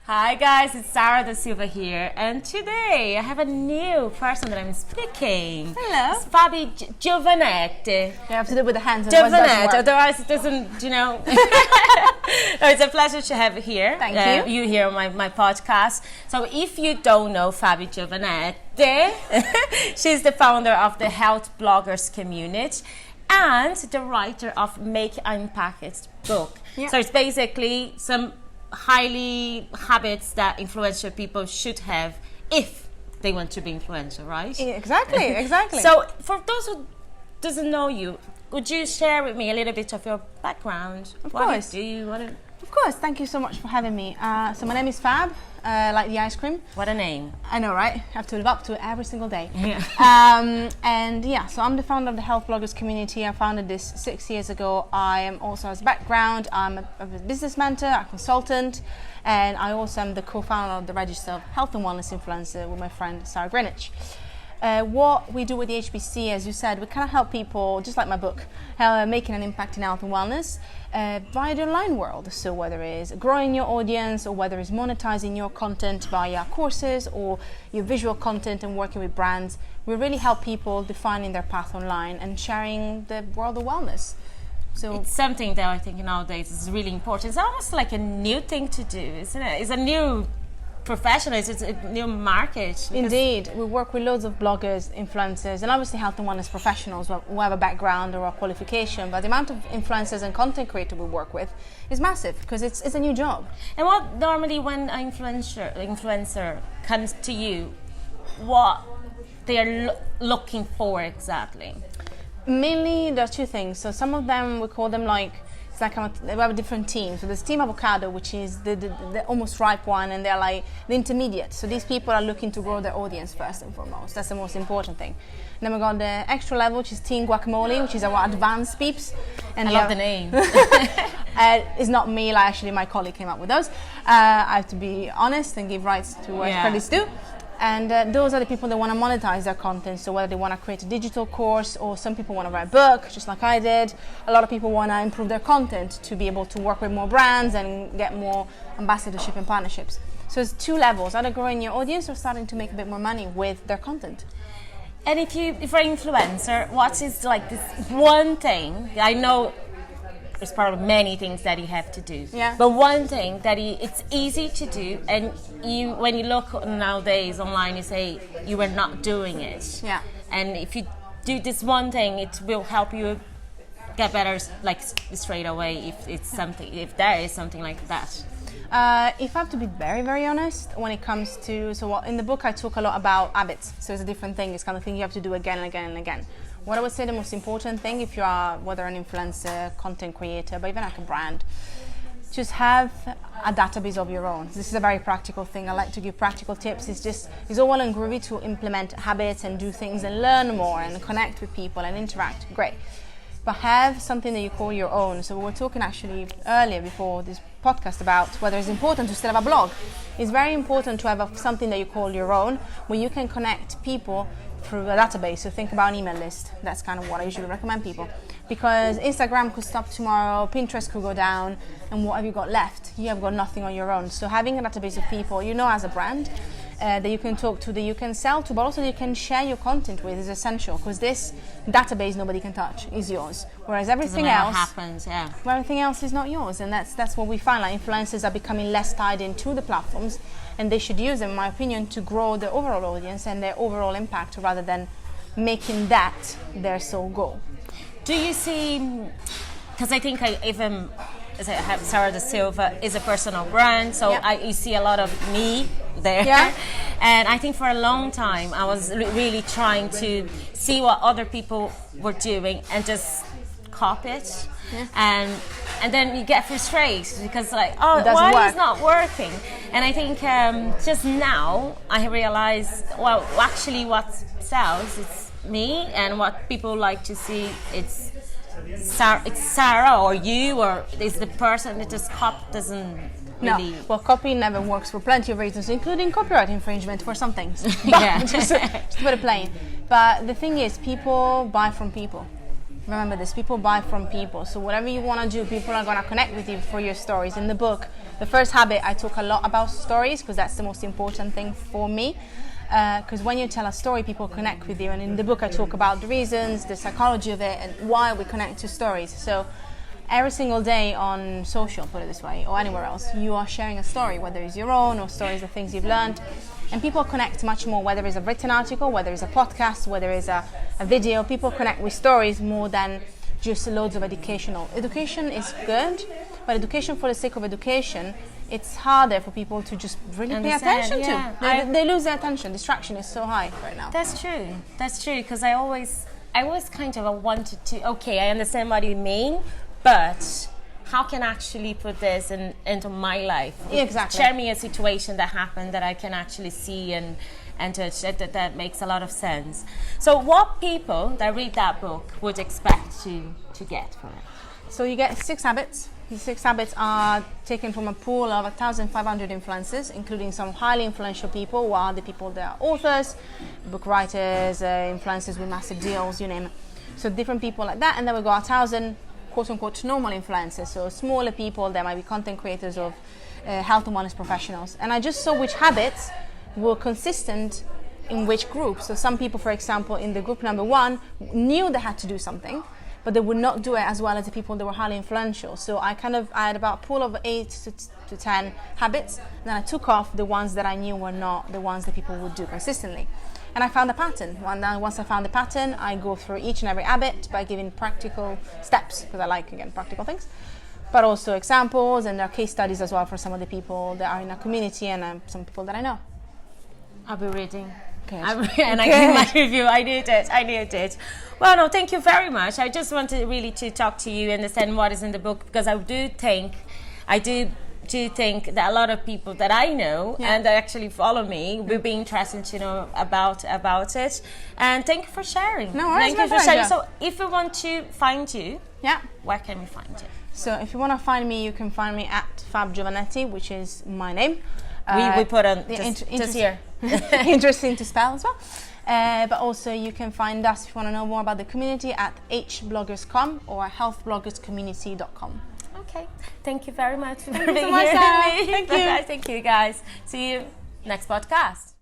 Hi guys, it's Sara Da Silva here, and today I have a new person that I'm speaking. Hello. It's Fab Giovanetti. You have to do it with the hands. Giovanetti, otherwise it doesn't, No, it's a pleasure to have you here. Thank you. You here on my podcast. So if you don't know Fab Giovanetti, she's the founder of the Health Bloggers Community and the writer of Make Unpackaged book. Yeah. So it's basically some highly habits that influential people should have if they want to be influential, right? Exactly. So for those who doesn't know you, would you share with me a little bit of your background? Of course. Do you want to? Of course. Thank you so much for having me. So my name is Fab, like the ice cream. What a name. I know, right? Have to live up to it every single day. Yeah. So I'm the founder of the Health Bloggers Community. I founded this 6 years ago. I am also, as a background, I'm a business mentor, a consultant, and I also am the co-founder of the Register of Health and Wellness Influencer with my friend Sarah Greenwich. What we do with the HBC, as you said, we kind of help people, just like my book, making an impact in health and wellness via the online world. So whether it's growing your audience or whether it's monetizing your content via courses or your visual content and working with brands, we really help people defining their path online and sharing the world of wellness. So it's something that I think nowadays is really important. It's almost like a new thing to do, isn't it? It's a new profession, it's a new market. Indeed, we work with loads of bloggers, influencers, and obviously health and wellness professionals who have a background or a qualification, but the amount of influencers and content creators we work with is massive because it's a new job. And what normally when an influencer comes to you, what they are looking for exactly? Mainly there are two things. So some of them, we call them like, it's like we have a different team. So there's Team Avocado, which is the almost ripe one, and they're like the intermediate. So these people are looking to grow their audience first and foremost. That's the most important thing. And then we got the extra level, which is Team Guacamole, which is our advanced peeps. And I love the name. It's not me, like actually my colleague came up with those. I have to be honest and give rights to where credit's due. And those are the people that want to monetize their content. So whether they want to create a digital course or some people want to write a book, just like I did. A lot of people want to improve their content to be able to work with more brands and get more ambassadorship and partnerships. So it's two levels, either growing your audience or starting to make a bit more money with their content. And if you're an influencer, what is like this one thing? I know there's probably many things that you have to do. Yeah. But one thing that it's easy to do, and when you look nowadays online, you say you are not doing it. Yeah. And if you do this one thing, it will help you get better, like straight away. If there is something like that. If I have to be very, very honest, when it comes to in the book I talk a lot about habits. So it's a different thing. It's kind of thing you have to do again and again and again. What I would say the most important thing, if you are whether an influencer, content creator, but even like a brand, just have a database of your own. This is a very practical thing. I like to give practical tips. It's all well and groovy to implement habits and do things and learn more and connect with people and interact. Great. But have something that you call your own. So we were talking actually earlier before this podcast about whether it's important to still have a blog. It's very important to have something that you call your own, where you can connect people through a database. So think about an email list. That's kind of what I usually recommend people, because Instagram could stop tomorrow, Pinterest could go down, and what have you got left? You have got nothing on your own. So having a database of people as a brand that you can talk to, that you can sell to, but also that you can share your content with is essential, because this database nobody can touch, is yours. Whereas everything else happens, everything else is not yours, and that's what we find. Like influencers are becoming less tied into the platforms, and they should use them, in my opinion, to grow their overall audience and their overall impact, rather than making that their sole goal. Do you see? Because I think even as I have Sara Da Silva is a personal brand, so you see a lot of me there. Yeah. And I think for a long time I was really trying to see what other people were doing and just copy it. Yeah. And then you get frustrated because why is not working? And I think just now I realize, well, actually what sells, it's me, and what people like to see, it's Sarah or you, or is the person that just doesn't really... No, well, copy never works for plenty of reasons, including copyright infringement for some things. Yeah. just to put it plain. But the thing is, people buy from people. remember this, people buy from people. So whatever you want to do, people are going to connect with you for your stories. In the book, the first habit, I talk a lot about stories because that's the most important thing for me. Because when you tell a story, people connect with you. And in the book, I talk about the reasons, the psychology of it, and why we connect to stories. So every single day on social, put it this way, or anywhere else, you are sharing a story, whether it's your own or stories of things you've learned. And people connect much more, whether it's a written article, whether it's a podcast, whether it's a video. People connect with stories more than just loads of educational. Education is good, but education for the sake of education, it's harder for people to just really pay attention to. They lose their attention. Distraction is so high right now. That's true, because I always kind of wanted to, okay, I understand what you mean, but how can I actually put this into my life? Exactly. Share me a situation that happened that I can actually see and touch, that makes a lot of sense. So what people that read that book would expect to get from it? So you get 6 habits. These 6 habits are taken from a pool of 1,500 influencers, including some highly influential people who are the people that are authors, book writers, influencers with massive deals, you name it. So different people like that, and then we got 1,000 quote-unquote normal influencers, so smaller people that might be content creators of health and wellness professionals. And I just saw which habits were consistent in which group. So some people, for example, in the group number 1 knew they had to do something, but they would not do it as well as the people that were highly influential. So I had about a pool of 8 to 10 habits, and then I took off the ones that I knew were not the ones that people would do consistently. And I found a pattern. Once I found the pattern, I go through each and every habit by giving practical steps, because I like, again, practical things, but also examples, and there are case studies as well for some of the people that are in our community and some people that I know. I'll be reading. Good. And I give my review. I knew it. Well, no, thank you very much. I just wanted really to talk to you and understand what is in the book, because I do think that a lot of people that I know and that actually follow me will be interested to know about it. And thank you for sharing. No worries, thank you for sharing. So if we want to find you, where can we find you? So if you want to find me, you can find me at Fab Giovanetti, which is my name. We put on just here. Interesting to spell as well. But also you can find us, if you want to know more about the community, at hbloggers.com or healthbloggerscommunity.com. Okay. Thank you very much for being here. Thank you. Thank you, guys. See you next podcast.